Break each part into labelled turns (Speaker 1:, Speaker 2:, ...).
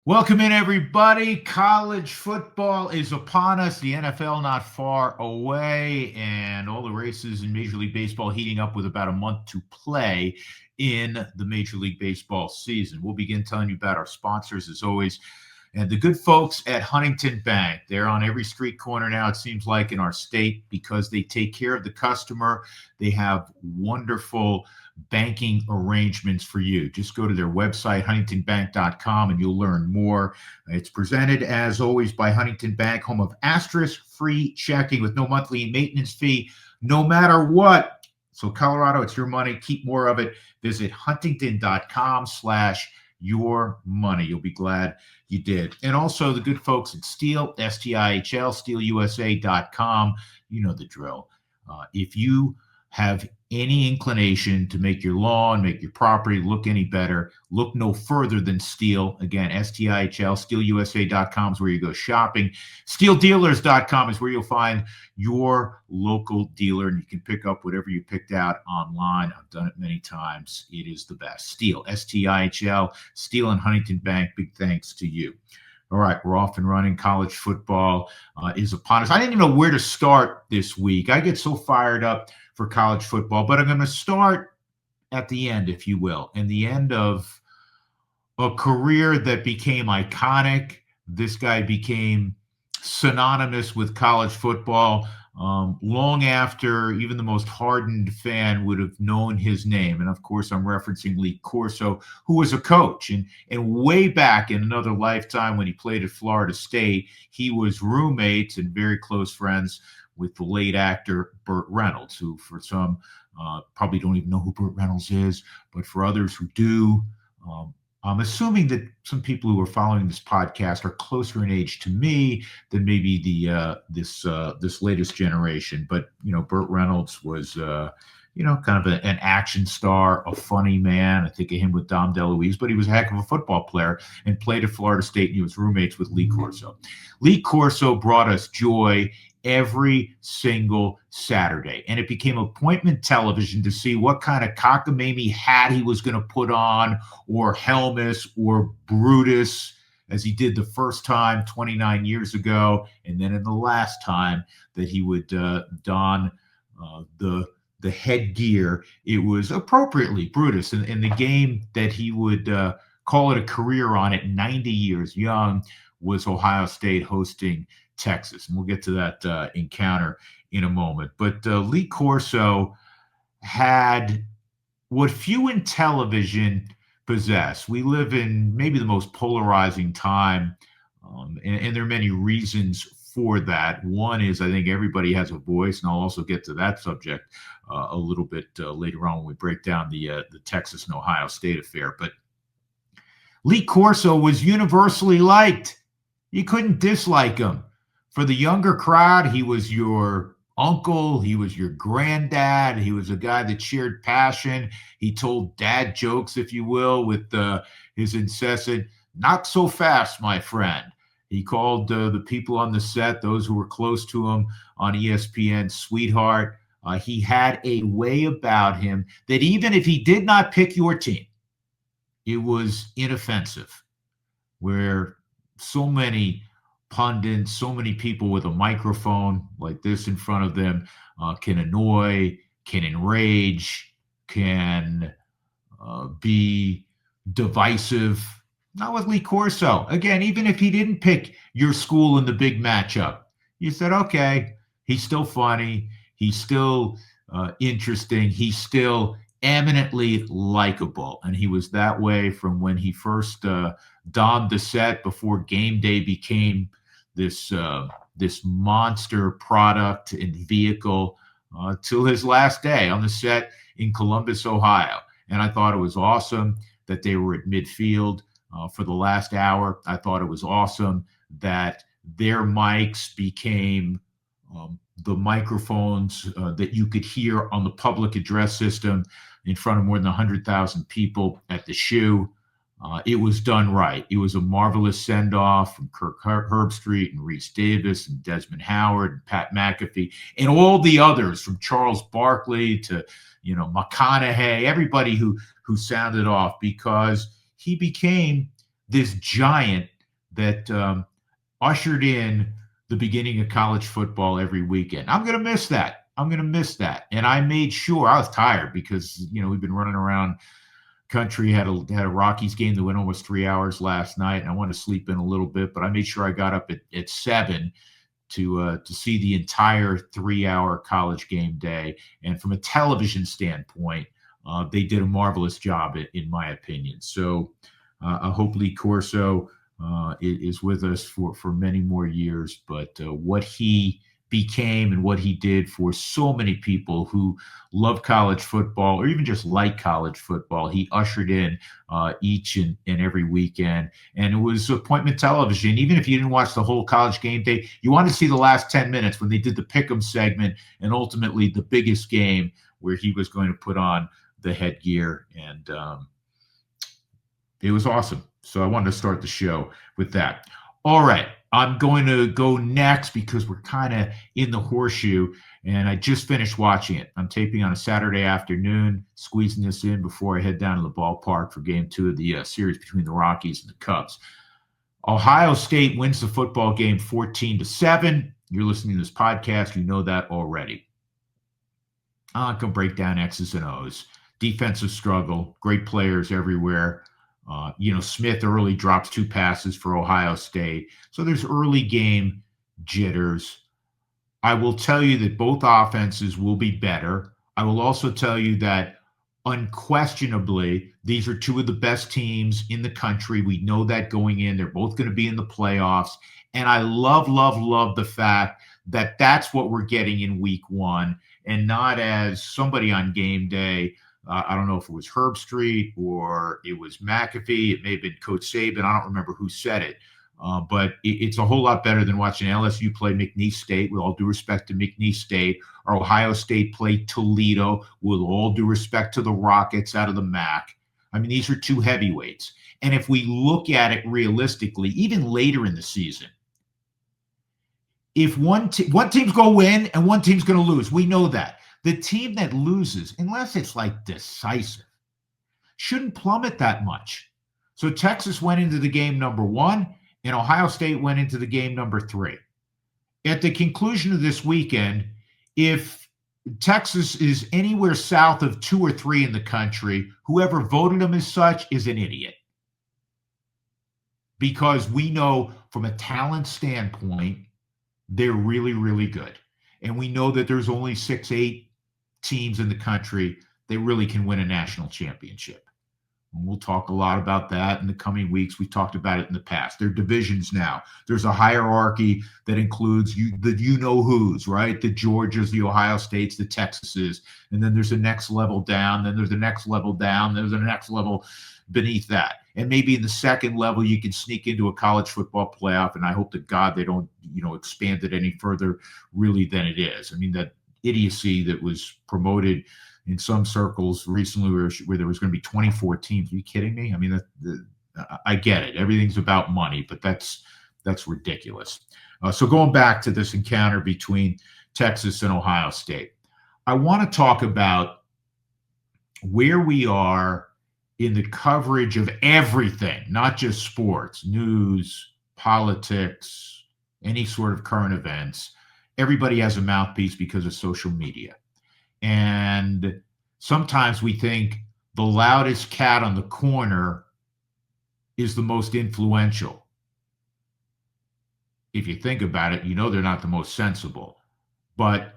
Speaker 1: Welcome in, everybody. College football is upon us. The NFL not far away, and all the races in Major League Baseball heating up with about a month to play in the Major League Baseball season. We'll begin telling you about our sponsors, as always, and the good folks at Huntington Bank. They're on every street corner now, it seems like, in our state because they take care of the customer. They have wonderful banking arrangements for you. Just go to their website, huntingtonbank.com, and you'll learn more. It's presented, as always, by Huntington Bank, home of asterisk-free checking with no monthly maintenance fee, no matter what. So Colorado, it's your money. Keep more of it. Visit huntington.com/your money. You'll be glad you did. And also the good folks at Steel, STIHL, steelusa.com. You know the drill. If you have any inclination to make your lawn, make your property look any better, look no further than Steel. Again, STIHL, steelusa.com is where you go shopping. Steeldealers.com is where you'll find your local dealer, and you can pick up whatever you picked out online. I've done it many times. It is the best. Steel, STIHL, Steel and Huntington Bank, big thanks to you. All right, we're off and running. College football is upon us. I didn't even know where to start this week. I get so fired up for college football, but I'm going to start at the end, if you will, and the end of a career that became iconic. This guy became synonymous with college football long after even the most hardened fan would have known his name. And of course, I'm referencing Lee Corso, who was a coach. And way back in another lifetime when he played at Florida State, he was roommates and very close friends with the late actor Burt Reynolds, who for some probably don't even know who Burt Reynolds is, but for others who do, I'm assuming that some people who are following this podcast are closer in age to me than maybe this latest generation. But Burt Reynolds was kind of an action star, a funny man. I think of him with Dom DeLuise, but he was a heck of a football player and played at Florida State, and he was roommates with Lee Corso. Lee Corso brought us joy every single Saturday, and it became appointment television to see what kind of cockamamie hat he was going to put on, or Helmus, or Brutus, as he did the first time 29 years ago, and then in the last time that he would don the headgear. It was appropriately Brutus, and the game that he would call it a career on at 90 years young was Ohio State hosting Texas. And we'll get to that encounter in a moment. But Lee Corso had what few in television possess. We live in maybe the most polarizing time, and there are many reasons for that. One is I think everybody has a voice, and I'll also get to that subject a little bit later on when we break down the Texas and Ohio State affair. But Lee Corso was universally liked. You couldn't dislike him. For the younger crowd, he was your uncle. He was your granddad. He was a guy that shared passion. He told dad jokes, if you will, with his incessant, "Not so fast, my friend." He called the people on the set, those who were close to him on ESPN, sweetheart. He had a way about him that even if he did not pick your team, it was inoffensive, where so many pundits, so many people with a microphone like this in front of them can annoy, can enrage, can be divisive. Not with Lee Corso. Again, even if he didn't pick your school in the big matchup, you said, okay, he's still funny. He's still interesting. He's still eminently likable. And he was that way from when he first donned the set before game day became this monster product and vehicle till his last day on the set in Columbus, Ohio. And I thought it was awesome that they were at midfield for the last hour. I thought it was awesome that their mics became the microphones that you could hear on the public address system in front of more than 100,000 people at the shoe. It was done right. It was a marvelous send-off from Kirk Herbstreit and Reese Davis and Desmond Howard and Pat McAfee and all the others, from Charles Barkley to McConaughey, everybody who sounded off, because he became this giant that ushered in the beginning of college football every weekend. I'm going to miss that. And I made sure I was tired because, we've been running around country, had a Rockies game that went almost 3 hours last night, and I wanted to sleep in a little bit, but I made sure I got up at 7 to see the entire 3-hour college game day. And from a television standpoint, they did a marvelous job, in my opinion. So hopefully Corso is with us for many more years. But what he became and what he did for so many people who love college football or even just like college football, he ushered in each and every weekend. And it was appointment television. Even if you didn't watch the whole college game day, you wanted to see the last 10 minutes when they did the pick'em segment and ultimately the biggest game where he was going to put on the headgear. And it was awesome. So I wanted to start the show with that. All right. I'm going to go next because we're kind of in the horseshoe, and I just finished watching it. I'm taping on a Saturday afternoon, squeezing this in before I head down to the ballpark for game 2 of the series between the Rockies and the Cubs. Ohio State wins the football game 14-7. You're listening to this podcast. You know that already. I'm going to break down X's and O's. Defensive struggle, great players everywhere. Smith early drops 2 passes for Ohio State. So there's early game jitters. I will tell you that both offenses will be better. I will also tell you that unquestionably, these are 2 of the best teams in the country. We know that going in. They're both going to be in the playoffs. And I love the fact that that's what we're getting in week 1 and not as somebody on game day. I don't know if it was Herb Street or it was McAfee. It may have been Coach Saban. I don't remember who said it. But it's a whole lot better than watching LSU play McNeese State, with all due respect to McNeese State, or Ohio State play Toledo, with all due respect to the Rockets out of the MAC. I mean, these are 2 heavyweights. And if we look at it realistically, even later in the season, if one team's going to win and one team's going to lose, we know that. The team that loses, unless it's like decisive, shouldn't plummet that much. So Texas went into the game number 1, and Ohio State went into the game number 3. At the conclusion of this weekend, if Texas is anywhere south of 2 or 3 in the country, whoever voted them as such is an idiot. Because we know from a talent standpoint, they're really, really good. And we know that there's only 6-8 teams in the country that really can win a national championship. And we'll talk a lot about that in the coming weeks. We've talked about it in the past. There are divisions now. There's a hierarchy that includes the you-know-who's, right? The Georgias, the Ohio States, the Texases. And then there's a next level down. Then there's the next level down. There's a next level beneath that. And maybe in the second level, you can sneak into a college football playoff. And I hope to God they don't, expand it any further really than it is. I mean, that idiocy that was promoted in some circles recently where there was going to be 24 teams. Are you kidding me? I mean, I get it. Everything's about money, but that's ridiculous. So going back to this encounter between Texas and Ohio State, I want to talk about where we are in the coverage of everything, not just sports, news, politics, any sort of current events. Everybody has a mouthpiece because of social media. And sometimes we think the loudest cat on the corner is the most influential. If you think about it, they're not the most sensible. But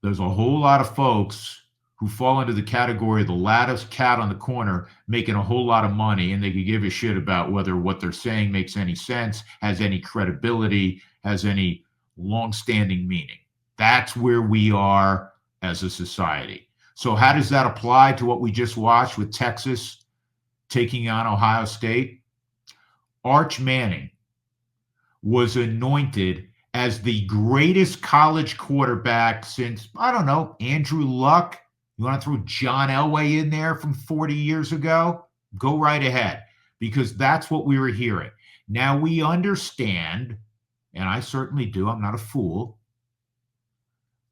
Speaker 1: there's a whole lot of folks who fall into the category of the loudest cat on the corner making a whole lot of money, and they could give a shit about whether what they're saying makes any sense, has any credibility, has any long-standing meaning. That's where we are as a society. So how does that apply to what we just watched with Texas taking on Ohio State? Arch Manning was anointed as the greatest college quarterback since, I don't know, Andrew Luck. You want to throw John Elway in there from 40 years ago? Go right ahead, because that's what we were hearing. Now we understand, and I certainly do, I'm not a fool,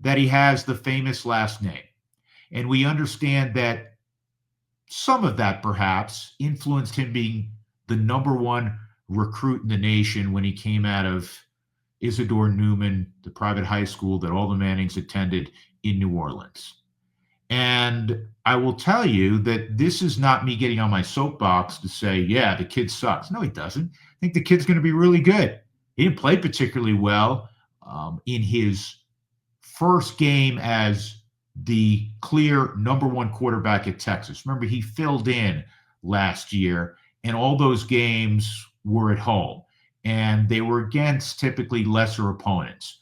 Speaker 1: that he has the famous last name. And we understand that some of that perhaps influenced him being the number 1 recruit in the nation when he came out of Isidore Newman, the private high school that all the Mannings attended in New Orleans. And I will tell you that this is not me getting on my soapbox to say, yeah, the kid sucks. No, he doesn't. I think the kid's going to be really good. He didn't play particularly well in his first game as the clear number one quarterback at Texas. Remember, he filled in last year, and all those games were at home, and they were against typically lesser opponents.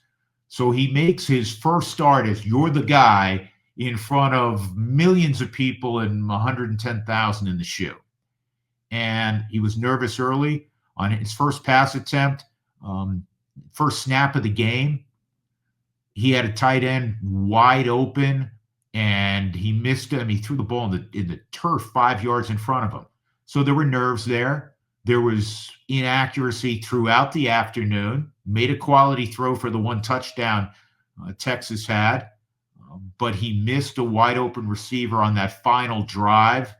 Speaker 1: So he makes his first start as you're the guy in front of millions of people and 110,000 in the shoe. And he was nervous early on his first pass attempt, first snap of the game. He had a tight end wide open, and he missed him. He threw the ball in the turf 5 yards in front of him. So there were nerves there. There was inaccuracy throughout the afternoon. Made a quality throw for the one touchdown Texas had, but he missed a wide open receiver on that final drive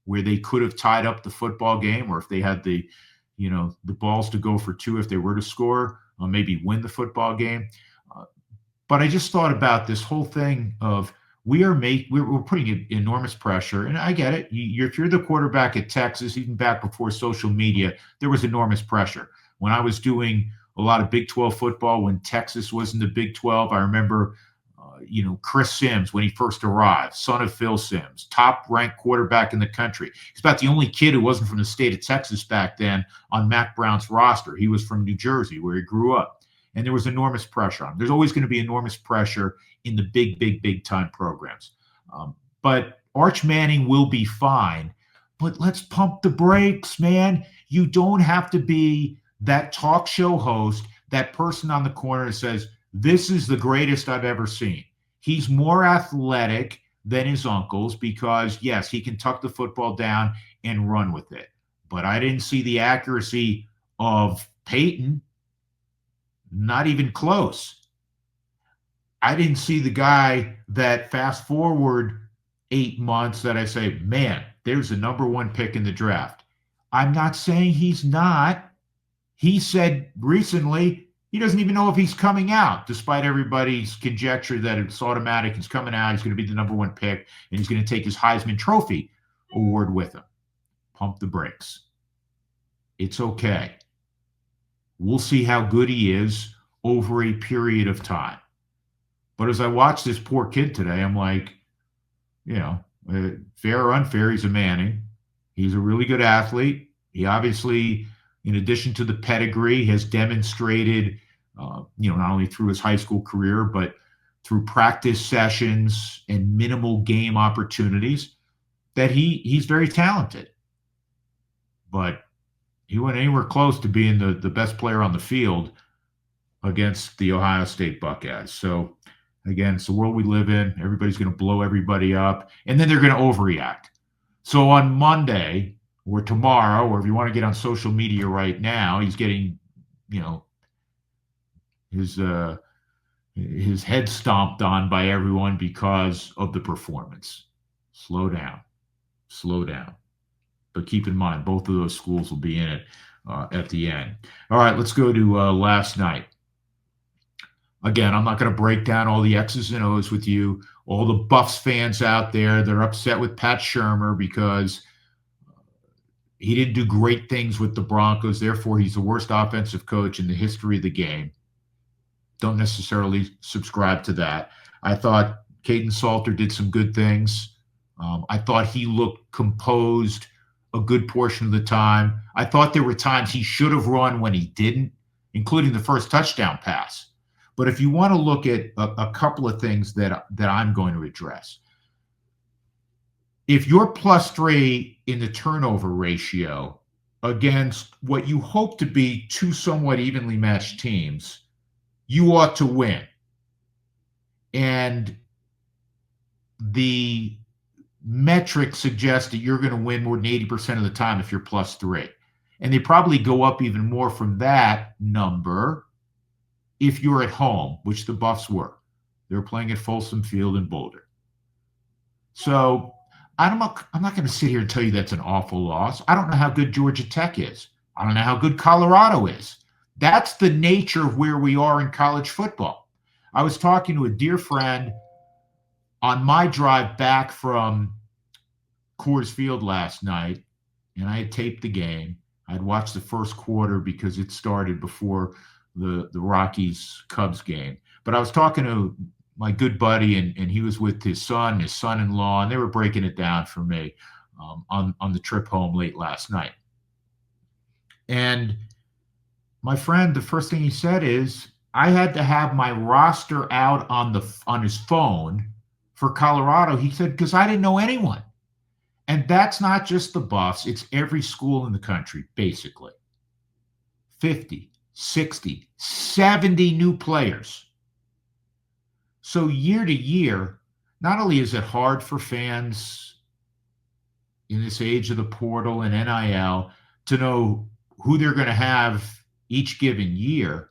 Speaker 1: where they could have tied up the football game, or if they had the balls to go for two if they were to score, maybe win the football game. But I just thought about this whole thing of we're putting enormous pressure, and I get it. If you're the quarterback at Texas, even back before social media, there was enormous pressure. When I was doing a lot of Big 12 football, when Texas was in the Big 12, I remember, Chris Sims when he first arrived, son of Phil Sims, top-ranked quarterback in the country. He's about the only kid who wasn't from the state of Texas back then on Mac Brown's roster. He was from New Jersey, where he grew up. And there was enormous pressure on him. There's always going to be enormous pressure in the big time programs. But Arch Manning will be fine. But let's pump the brakes, man. You don't have to be that talk show host, that person on the corner that says, this is the greatest I've ever seen. He's more athletic than his uncles because, yes, he can tuck the football down and run with it. But I didn't see the accuracy of Peyton. Not even close. I didn't see the guy that fast forward 8 months that I say, man, there's the number one pick in the draft. I'm not saying he's not. He said recently he doesn't even know if he's coming out, despite everybody's conjecture that it's automatic. He's coming out. He's going to be the number one pick, and he's going to take his Heisman Trophy award with him. Pump the brakes. It's okay. We'll see how good he is over a period of time. But as I watch this poor kid today, I'm like, fair or unfair, he's a Manning. He's a really good athlete. He obviously, in addition to the pedigree, has demonstrated, not only through his high school career, but through practice sessions and minimal game opportunities, that he's very talented. But he wasn't anywhere close to being the best player on the field against the Ohio State Buckeyes. So, again, it's the world we live in. Everybody's going to blow everybody up, and then they're going to overreact. So on Monday or tomorrow, or if you want to get on social media right now, he's getting, his head stomped on by everyone because of the performance. Slow down. But keep in mind, both of those schools will be in it at the end. All right, let's go to last night. Again, I'm not going to break down all the X's and O's with you. All the Buffs fans out there, they're upset with Pat Shurmur because he didn't do great things with the Broncos. Therefore, he's the worst offensive coach in the history of the game. Don't necessarily subscribe to that. I thought Caden Salter did some good things. I thought he looked composed a good portion of the time. I thought there were times he should have run when he didn't, including the first touchdown pass. But if you want to look at a couple of things that I'm going to address, if you're +3 in the turnover ratio against what you hope to be two somewhat evenly matched teams, you ought to win. And the metrics suggest that you're going to win more than 80% of the time if you're +3. And they probably go up even more from that number if you're at home, which the Buffs were. They were playing at Folsom Field in Boulder. So I'm not going to sit here and tell you that's an awful loss. I don't know how good Georgia Tech is. I don't know how good Colorado is. That's the nature of where we are in college football. I was talking to a dear friend on my drive back from Coors Field last night, and I had taped the game. I'd watched the first quarter because it started before the Rockies Cubs game. But I was talking to my good buddy, and he was with his son-in-law, and they were breaking it down for me on the trip home late last night. And my friend, the first thing he said is, I had to have my roster out on his phone for Colorado. He said, because I didn't know anyone. And that's not just the Buffs. It's every school in the country, basically. 50, 60, 70 new players. So year to year, not only is it hard for fans in this age of the portal and NIL to know who they're going to have each given year,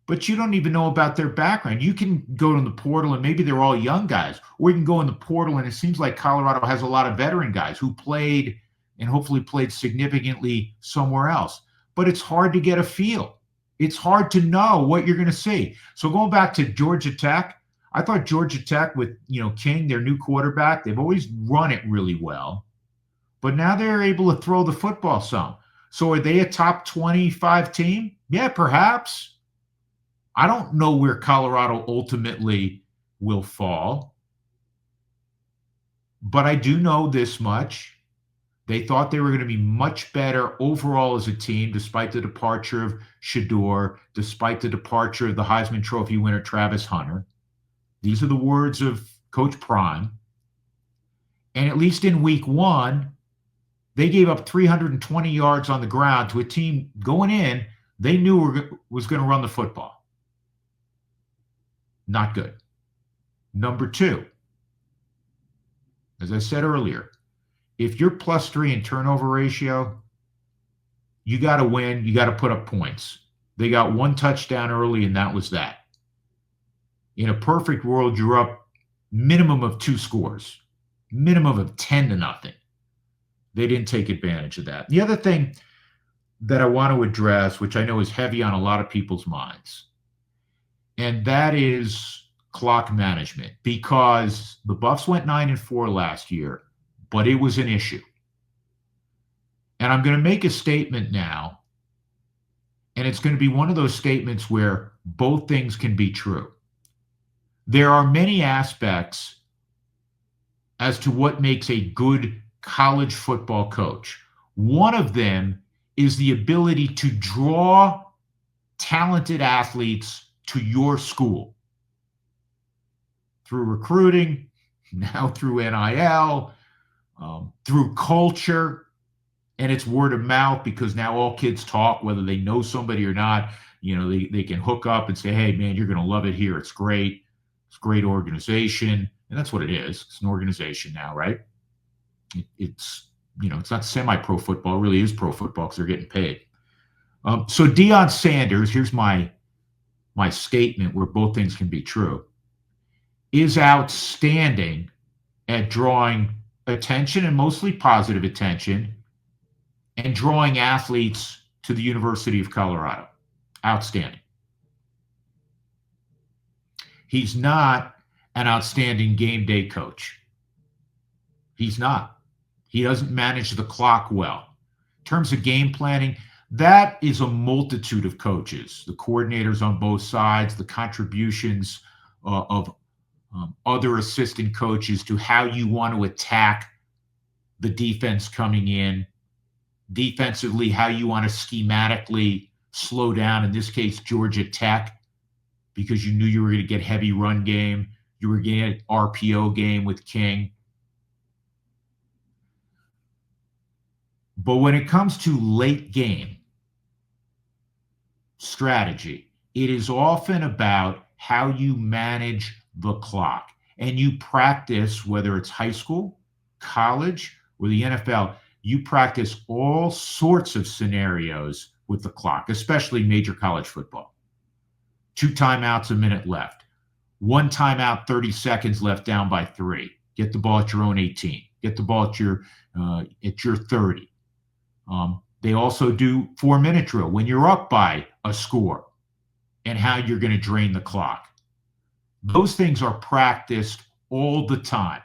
Speaker 1: but you don't even know about their background. You can go to the portal and maybe they're all young guys, or you can go in the portal and it seems like Colorado has a lot of veteran guys who played and hopefully played significantly somewhere else. But it's hard to get a feel. It's hard to know what you're going to see. So going back to Georgia Tech, I thought Georgia Tech with, King, their new quarterback, they've always run it really well. But now they're able to throw the football some. So are they a top 25 team? Yeah, perhaps. I don't know where Colorado ultimately will fall. But I do know this much. They thought they were going to be much better overall as a team, despite the departure of Shador, despite the departure of the Heisman Trophy winner, Travis Hunter. These are the words of Coach Prime. And at least in week one, they gave up 320 yards on the ground to a team going in they knew was going to run the football. Not good. Number two, as I said earlier, if you're +3 in turnover ratio, you got to win. You got to put up points. They got one touchdown early, and that was that. In a perfect world, you're up minimum of 2 scores, minimum of 10-0. They didn't take advantage of that. The other thing that I want to address, which I know is heavy on a lot of people's minds, and that is clock management, because the Buffs went 9-4 last year, but it was an issue. And I'm going to make a statement now, and it's going to be one of those statements where both things can be true. There are many aspects as to what makes a good college football coach. One of them is the ability to draw talented athletes to your school through recruiting, now through NIL, through culture, and it's word of mouth, because now all kids talk, whether they know somebody or not. They can hook up and say, hey, man, you're going to love it here. It's great. It's a great organization. And that's what it is. It's an organization now, right? It's not semi-pro football. It really is pro football because they're getting paid. So Deion Sanders, here's my statement where both things can be true, is outstanding at drawing attention, and mostly positive attention, and drawing athletes to the University of Colorado. Outstanding. He's not an outstanding game day coach. He's not. He doesn't manage the clock well. In terms of game planning, that is a multitude of coaches, the coordinators on both sides, the contributions of other assistant coaches to how you want to attack the defense coming in. Defensively, how you want to schematically slow down, in this case, Georgia Tech, because you knew you were going to get heavy run game. You were getting an RPO game with King. But when it comes to late game strategy, it is often about how you manage the clock. And you practice, whether it's high school, college, or the NFL, you practice all sorts of scenarios with the clock, especially major college football. 2 timeouts, a minute left. 1 timeout, 30 seconds left, down by 3. Get the ball at your own 18. Get the ball at your 30. They also do 4-minute drill when you're up by a score and how you're going to drain the clock. Those things are practiced all the time.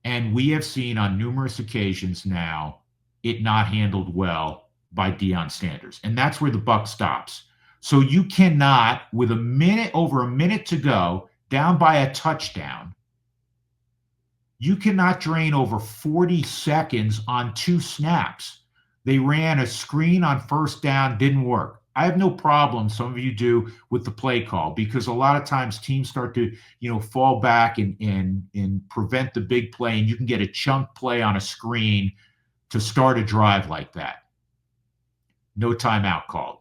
Speaker 1: And we have seen on numerous occasions now it not handled well by Deion Sanders. And that's where the buck stops. So you cannot, with over a minute to go, down by a touchdown, you cannot drain over 40 seconds on 2 snaps. They ran a screen on first down, didn't work. I have no problem, some of you do, with the play call, because a lot of times teams start to, fall back and prevent the big play, and you can get a chunk play on a screen to start a drive like that. No timeout called.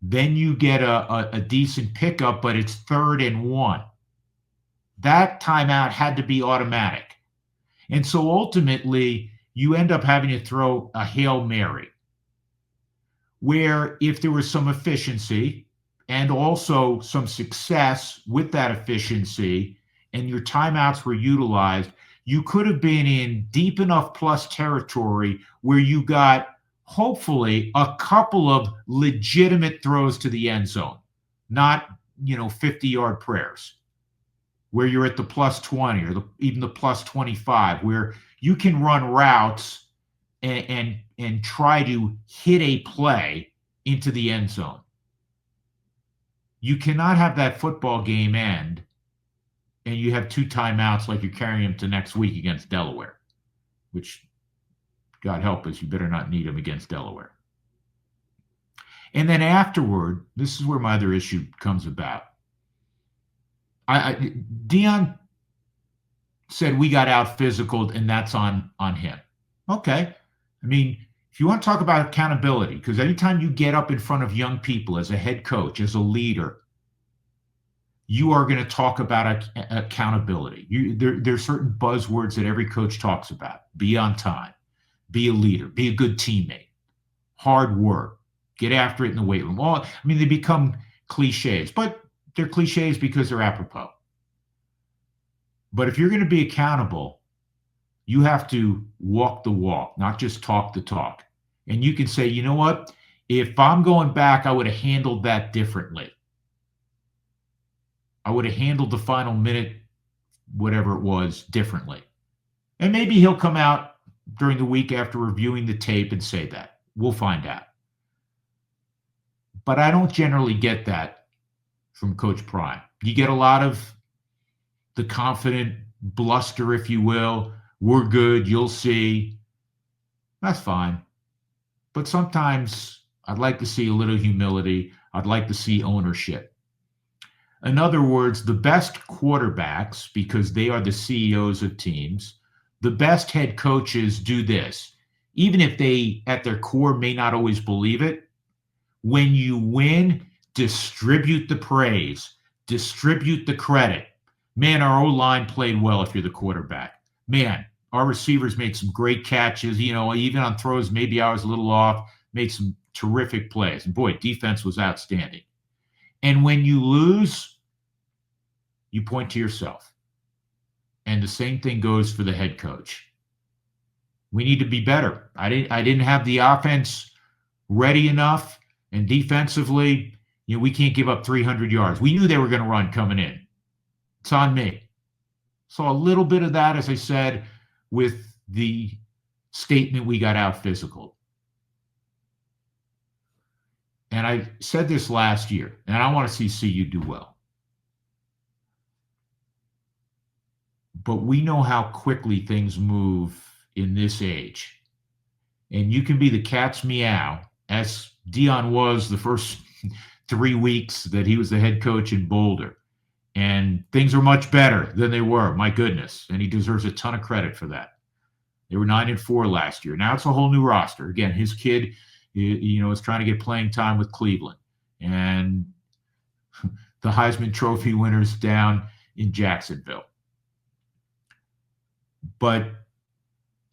Speaker 1: Then you get a decent pickup, but it's 3rd and 1. That timeout had to be automatic. And so ultimately, you end up having to throw a Hail Mary, where if there was some efficiency and also some success with that efficiency and your timeouts were utilized, you could have been in deep enough plus territory where you got hopefully a couple of legitimate throws to the end zone, not 50-yard prayers, where you're at the plus 20 or even the plus 25, where you can run routes and try to hit a play into the end zone. You cannot have that football game end and you have 2 timeouts like you're carrying them to next week against Delaware, which, God help us, you better not need them against Delaware. And then afterward, this is where my other issue comes about. Deion said we got out physicaled and that's on him. Okay. I mean, if you want to talk about accountability, because anytime you get up in front of young people as a head coach, as a leader, you are going to talk about accountability. There's certain buzzwords that every coach talks about. Be on time, be a leader, be a good teammate, hard work, get after it in the weight room. Well, I mean, they become cliches, but they're cliches because they're apropos. But if you're going to be accountable, you have to walk the walk, not just talk the talk. And you can say, you know what? If I'm going back, I would have handled that differently. I would have handled the final minute, whatever it was, differently. And maybe he'll come out during the week after reviewing the tape and say that. We'll find out. But I don't generally get that from Coach Prime. You get a lot of the confident bluster, if you will. We're good, you'll see. That's fine. But sometimes I'd like to see a little humility. I'd like to see ownership. In other words, the best quarterbacks, because they are the CEOs of teams, the best head coaches do this. Even if they, at their core, may not always believe it, when you win, distribute the praise, distribute the credit. Man, our O-line played well if you're the quarterback. Man, our receivers made some great catches, even on throws, maybe I was a little off, made some terrific plays. And boy, defense was outstanding. And when you lose, you point to yourself. And the same thing goes for the head coach. We need to be better. I didn't have the offense ready enough, and defensively, we can't give up 300 yards. We knew they were going to run coming in. It's on me. So a little bit of that, as I said, with the statement we got out physical. And I said this last year, and I want to see CU do well. But we know how quickly things move in this age. And you can be the cat's meow, as Deion was the first 3 weeks that he was the head coach in Boulder. And things are much better than they were, my goodness. And he deserves a ton of credit for that. They were 9-4 last year. Now it's a whole new roster. Again, his kid, is trying to get playing time with Cleveland. And the Heisman Trophy winners down in Jacksonville. But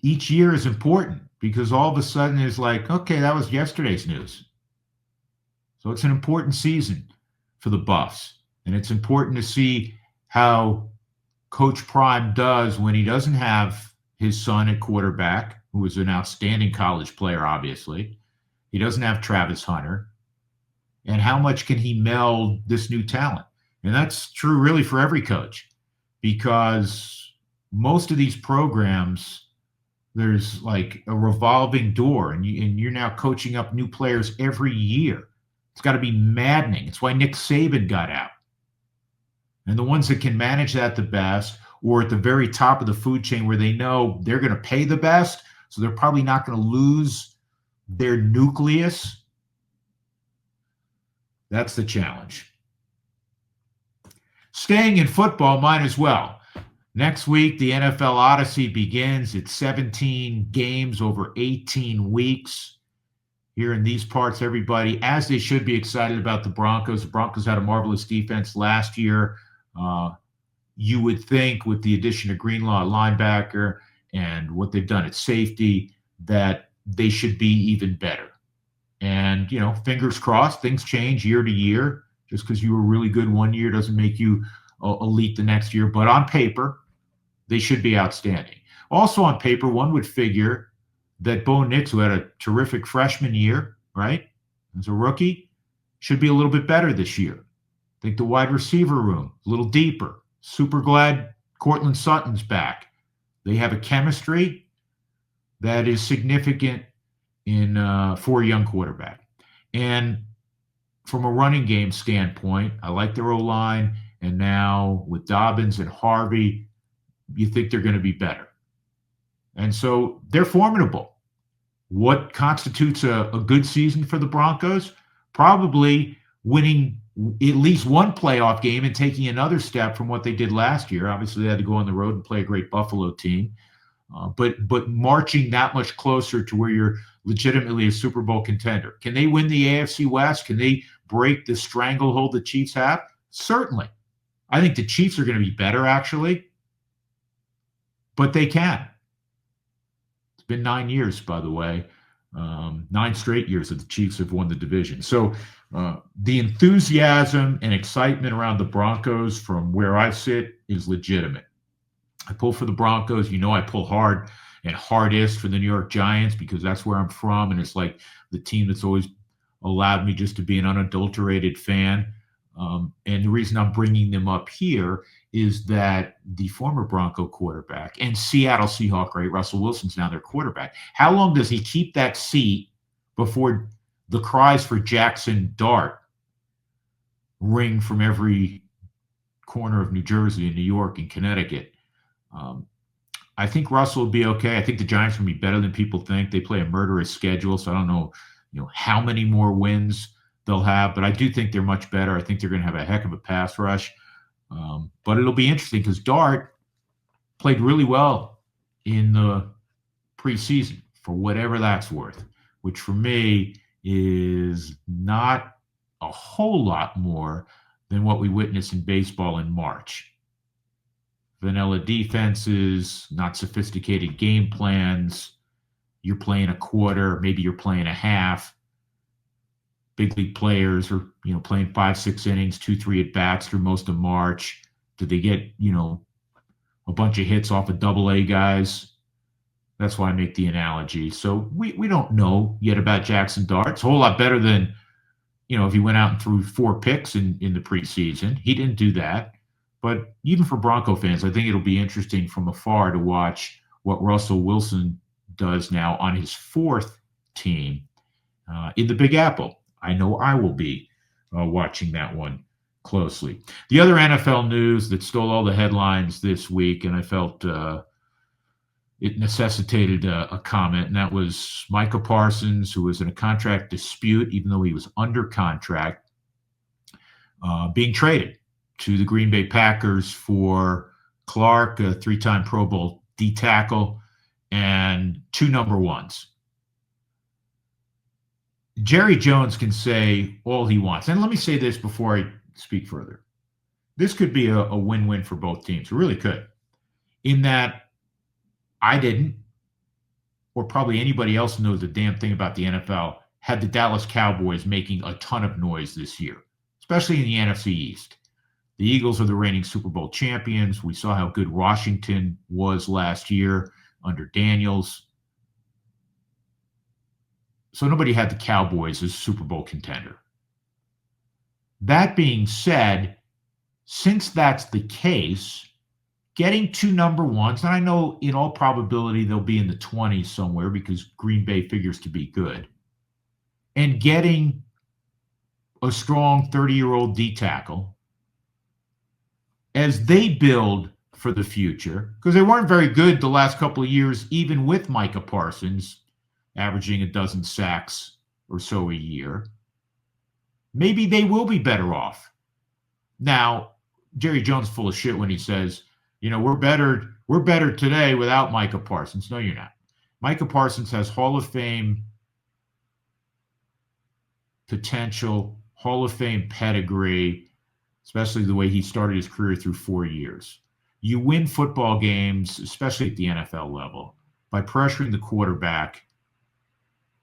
Speaker 1: each year is important because all of a sudden it's like, okay, that was yesterday's news. So it's an important season for the Buffs. And it's important to see how Coach Prime does when he doesn't have his son at quarterback who is an outstanding college player, obviously. He doesn't have Travis Hunter. And how much can he meld this new talent? And that's true really for every coach, because most of these programs, there's like a revolving door, and you're now coaching up new players every year. It's got to be maddening. It's why Nick Saban got out. And the ones that can manage that the best, or at the very top of the food chain where they know they're going to pay the best, so they're probably not going to lose their nucleus. That's the challenge. Staying in football, might as well. Next week, the NFL Odyssey begins. It's 17 games over 18 weeks. Here in these parts, everybody, as they should, be excited about the Broncos. The Broncos had a marvelous defense last year. You would think with the addition of Greenlaw at linebacker and what they've done at safety that they should be even better. And, fingers crossed, things change year to year. Just because you were really good one year doesn't make you elite the next year. But on paper, they should be outstanding. Also on paper, one would figure that Bo Nix, who had a terrific freshman year, right, as a rookie, should be a little bit better this year. I think the wide receiver room, a little deeper. Super glad Cortland Sutton's back. They have a chemistry that is significant for a young quarterback. And from a running game standpoint, I like their O-line. And now with Dobbins and Harvey, you think they're going to be better. And so they're formidable. What constitutes a good season for the Broncos? Probably winning at least one playoff game and taking another step from what they did last year. Obviously, they had to go on the road and play a great Buffalo team. But marching that much closer to where you're legitimately a Super Bowl contender. Can they win the AFC West? Can they break the stranglehold the Chiefs have? Certainly. I think the Chiefs are going to be better, actually. But they can. It's been 9 years, by the way. 9 straight years that the Chiefs have won the division. So the enthusiasm and excitement around the Broncos from where I sit is legitimate. I pull for the Broncos. I pull hard and hardest for the New York Giants because that's where I'm from. And it's like the team that's always allowed me just to be an unadulterated fan. And the reason I'm bringing them up here is that the former Bronco quarterback and Seattle Seahawk great Russell Wilson's now their quarterback. How long does he keep that seat before the cries for Jackson Dart ring from every corner of New Jersey and New York and Connecticut? I think Russell will be okay. I think the Giants will be better than people think. They play a murderous schedule, so I don't know, how many more wins they'll have, but I do think they're much better. I think they're going to have a heck of a pass rush. But it'll be interesting because Dart played really well in the preseason, for whatever that's worth, which for me is not a whole lot more than what we witnessed in baseball in March. Vanilla defenses, not sophisticated game plans. You're playing a quarter, maybe you're playing a half. Big league players are, playing 5-6 innings, 2-3 at bats through most of March. Did they get, a bunch of hits off of double-A guys? That's why I make the analogy. So we don't know yet about Jackson Dart. It's a whole lot better than, if he went out and threw 4 picks in the preseason. He didn't do that. But even for Bronco fans, I think it'll be interesting from afar to watch what Russell Wilson does now on his 4th team in the Big Apple. I know I will be watching that one closely. The other NFL news that stole all the headlines this week, and I felt it necessitated a comment, and that was Micah Parsons, who was in a contract dispute, even though he was under contract, being traded to the Green Bay Packers for Clark, a 3-time Pro Bowl D tackle, and 2 number 1s. Jerry Jones can say all he wants. And let me say this before I speak further. This could be a win-win for both teams. It really could. In that I didn't, or probably anybody else who knows a damn thing about the NFL, had the Dallas Cowboys making a ton of noise this year, especially in the NFC East. The Eagles are the reigning Super Bowl champions. We saw how good Washington was last year under Daniels. So nobody had the Cowboys as Super Bowl contender. That being said, since that's the case, getting two number ones, and I know in all probability they'll be in the 20s somewhere because Green Bay figures to be good, and getting a strong 30-year-old D tackle as they build for the future, because they weren't very good the last couple of years, even with Micah Parsons averaging a dozen sacks or so a year. Maybe they will be better off. Now, Jerry Jones is full of shit when he says, we're better today without Micah Parsons. No, you're not. Micah Parsons has Hall of Fame potential, Hall of Fame pedigree, especially the way he started his career through 4 years. You win football games, especially at the NFL level, by pressuring the quarterback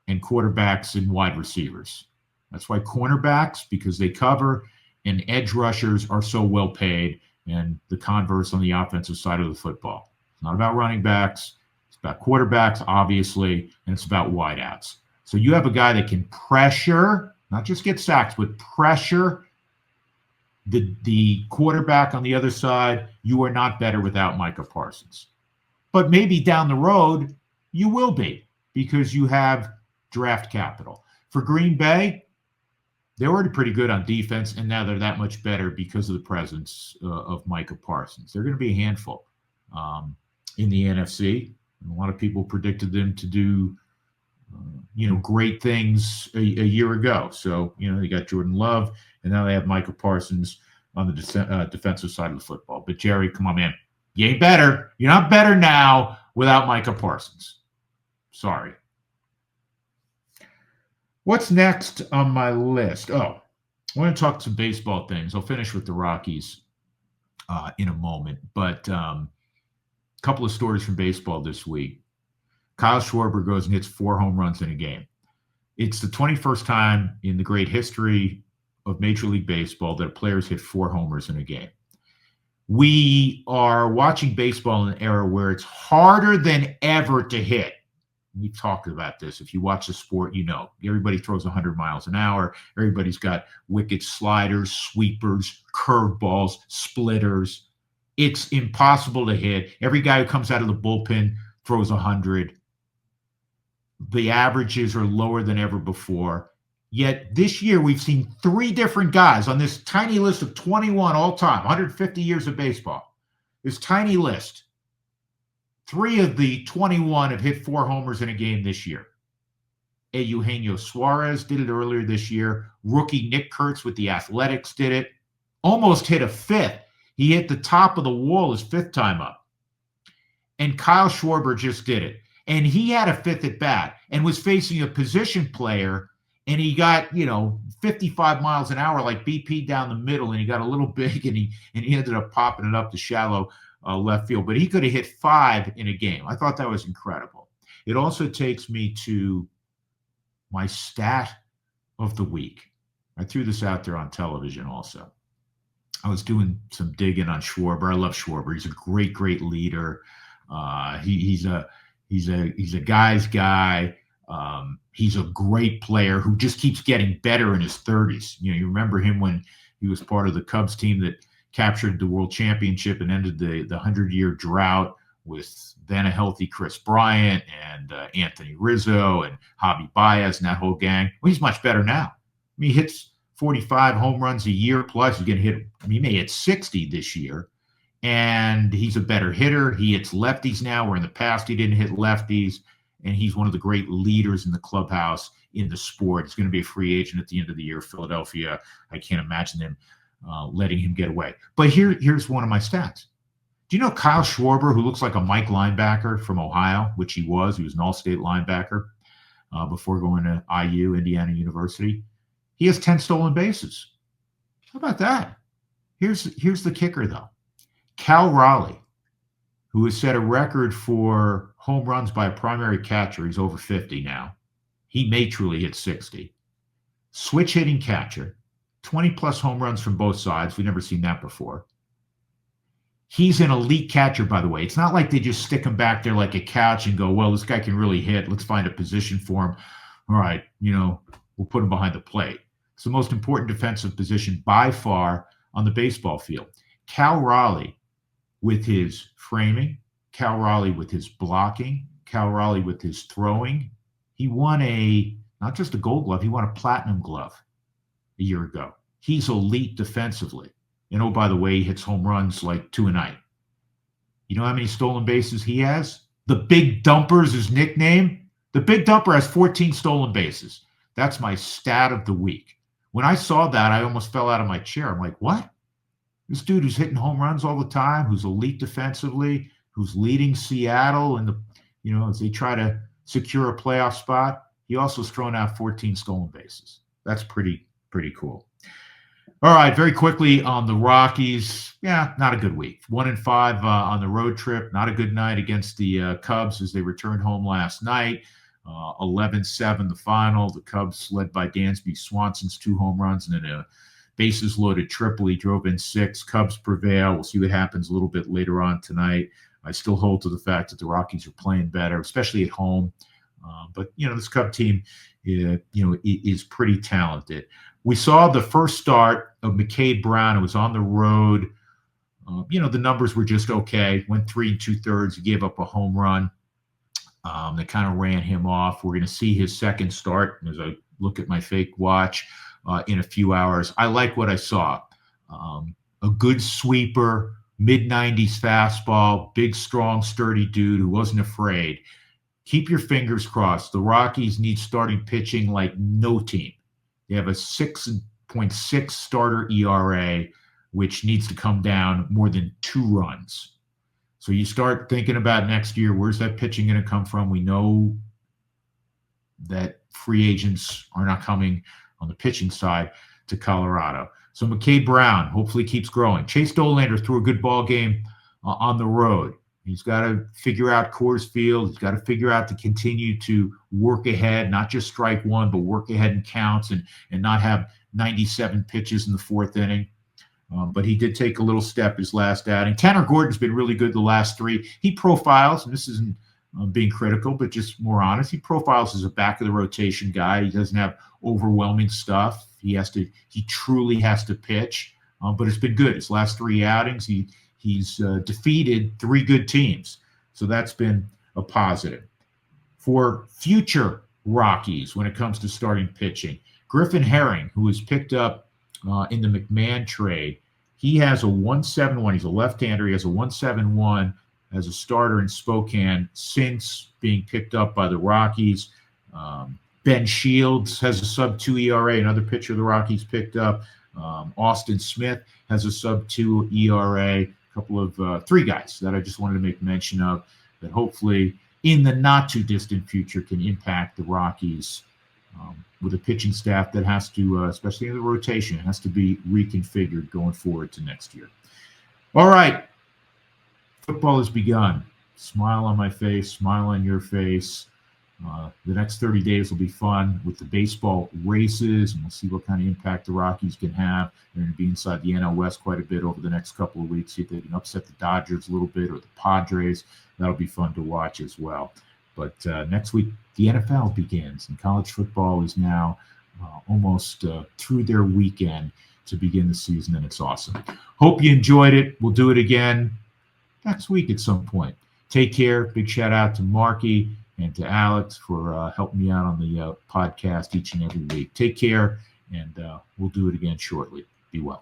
Speaker 1: and quarterbacks and wide receivers. That's why cornerbacks, because they cover, and edge rushers are so well paid, and the converse on the offensive side of the football. It's not about running backs. It's about quarterbacks, obviously, and it's about wideouts. So you have a guy that can pressure, not just get sacks, but pressure the quarterback on the other side. You are not better without Micah Parsons. But maybe down the road, you will be, because you have draft capital. For Green Bay, they're already pretty good on defense, and now they're that much better because of the presence of Micah Parsons. They're going to be a handful in the NFC. A lot of people predicted them to do, great things a year ago. So, they got Jordan Love, and now they have Micah Parsons on the defensive side of the football. But, Jerry, come on, man. You ain't better. You're not better now without Micah Parsons. Sorry. What's next on my list? Oh, I want to talk some baseball things. I'll finish with the Rockies in a moment. But a couple of stories from baseball this week. Kyle Schwarber goes and hits 4 home runs in a game. It's the 21st time in the great history of Major League Baseball that players hit 4 homers in a game. We are watching baseball in an era where it's harder than ever to hit. We've talked about this. If you watch the sport, everybody throws 100 miles an hour. Everybody's got wicked sliders, sweepers, curveballs, splitters. It's impossible to hit. Every guy who comes out of the bullpen throws 100. The averages are lower than ever before. Yet this year, we've seen 3 different guys on this tiny list of 21 all time, 150 years of baseball. This tiny list. 3 of the 21 have hit 4 homers in a game this year. Eugenio Suarez did it earlier this year. Rookie Nick Kurtz with the Athletics did it. Almost hit a 5th. He hit the top of the wall his 5th time up. And Kyle Schwarber just did it. And he had a 5th at bat and was facing a position player, and he got, 55 miles an hour like BP down the middle, and he got a little big, and he ended up popping it up to shallow left field. But he could have hit 5 in a game. I thought that was incredible. It also takes me to my stat of the week. I threw this out there on television also. I was doing some digging on Schwarber. I love Schwarber. He's a great, great leader. He's a guy's guy. He's a great player who just keeps getting better in his 30s. You remember him when he was part of the Cubs team that captured the World Championship and ended the 100-year drought with then a healthy Chris Bryant and Anthony Rizzo and Javi Baez and that whole gang. Well, he's much better now. He hits 45 home runs a year plus. He's going to hit, he may hit 60 this year. And he's a better hitter. He hits lefties now, where in the past he didn't hit lefties. And he's one of the great leaders in the clubhouse in the sport. He's going to be a free agent at the end of the year. Philadelphia, I can't imagine them letting him get away. But here's one of my stats. Do you know Kyle Schwarber, who looks like a Mike linebacker from Ohio, which he was? He was an all-state linebacker before going to IU, Indiana University. He has 10 stolen bases. How about that? Here's the kicker, though. Cal Raleigh, who has set a record for home runs by a primary catcher. He's over 50 now. He may truly hit 60. Switch hitting catcher, 20-plus home runs from both sides. We've never seen that before. He's an elite catcher, by the way. It's not like they just stick him back there like a couch and go, well, this guy can really hit. Let's find a position for him all right, we'll put him behind the plate. It's the most important defensive position by far on the baseball field. Cal Raleigh with his framing, Cal Raleigh with his blocking, Cal Raleigh with his throwing. He won not just a gold glove, he won a platinum glove a year ago. He's elite defensively. And oh, by the way, he hits home runs like 2 a night. You know how many stolen bases he has? The Big Dumper is his nickname. The Big Dumper has 14 stolen bases. That's my stat of the week. When I saw that, I almost fell out of my chair. I'm like, what? This dude who's hitting home runs all the time, who's elite defensively, who's leading Seattle in as they try to secure a playoff spot, he also has thrown out 14 stolen bases. That's pretty cool. All right, very quickly on the Rockies. Yeah, not a good week. 1-5 on the road trip. Not a good night against the Cubs as they returned home last night. 11-7 the final. The Cubs, led by Dansby Swanson's 2 home runs and then a bases-loaded triple. He drove in 6. Cubs prevail. We'll see what happens a little bit later on tonight. I still hold to the fact that the Rockies are playing better, especially at home. But this Cub team, is pretty talented. We saw the first start of McCade Brown. It was on the road. The numbers were just okay. Went 3 2/3. He gave up a home run. They kind of ran him off. We're going to see his second start as I look at my fake watch in a few hours. I like what I saw. A good sweeper, mid-90s fastball, big, strong, sturdy dude who wasn't afraid. Keep your fingers crossed. The Rockies need starting pitching like no team. They have a 6.6 starter ERA, which needs to come down more than 2 runs. So you start thinking about next year, where's that pitching going to come from? We know that free agents are not coming on the pitching side to Colorado. So McCade Brown hopefully keeps growing. Chase Dollander threw a good ball game on the road. He's got to figure out Coors Field. He's got to figure out to continue to work ahead, not just strike one, but work ahead in counts and not have 97 pitches in the 4th inning. But he did take a little step his last outing. Tanner Gordon's been really good the last 3. He profiles, and this isn't being critical, but just more honest, he profiles as a back-of-the-rotation guy. He doesn't have overwhelming stuff. He truly has to pitch, but it's been good. His last 3 outings, he's defeated 3 good teams. So that's been a positive. For future Rockies, when it comes to starting pitching, Griffin Herring, who was picked up in the McMahon trade, he has a 1.71. He's a left-hander. He has a 1.71 as a starter in Spokane since being picked up by the Rockies. Ben Shields has a sub-2 ERA, another pitcher the Rockies picked up. Austin Smith has a sub-2 ERA. Couple of 3 guys that I just wanted to make mention of that hopefully in the not too distant future can impact the Rockies with a pitching staff that has to, especially in the rotation, has to be reconfigured going forward to next year. All right. Football has begun. Smile on my face, smile on your face. The next 30 days will be fun with the baseball races, and we'll see what kind of impact the Rockies can have. They're going to be inside the NL West quite a bit over the next couple of weeks, see if they can upset the Dodgers a little bit or the Padres. That'll be fun to watch as well. But next week, the NFL begins, and college football is now almost through their weekend to begin the season, and it's awesome. Hope you enjoyed it. We'll do it again next week at some point. Take care. Big shout out to Marky and to Alex for helping me out on the podcast each and every week. Take care, and we'll do it again shortly. Be well.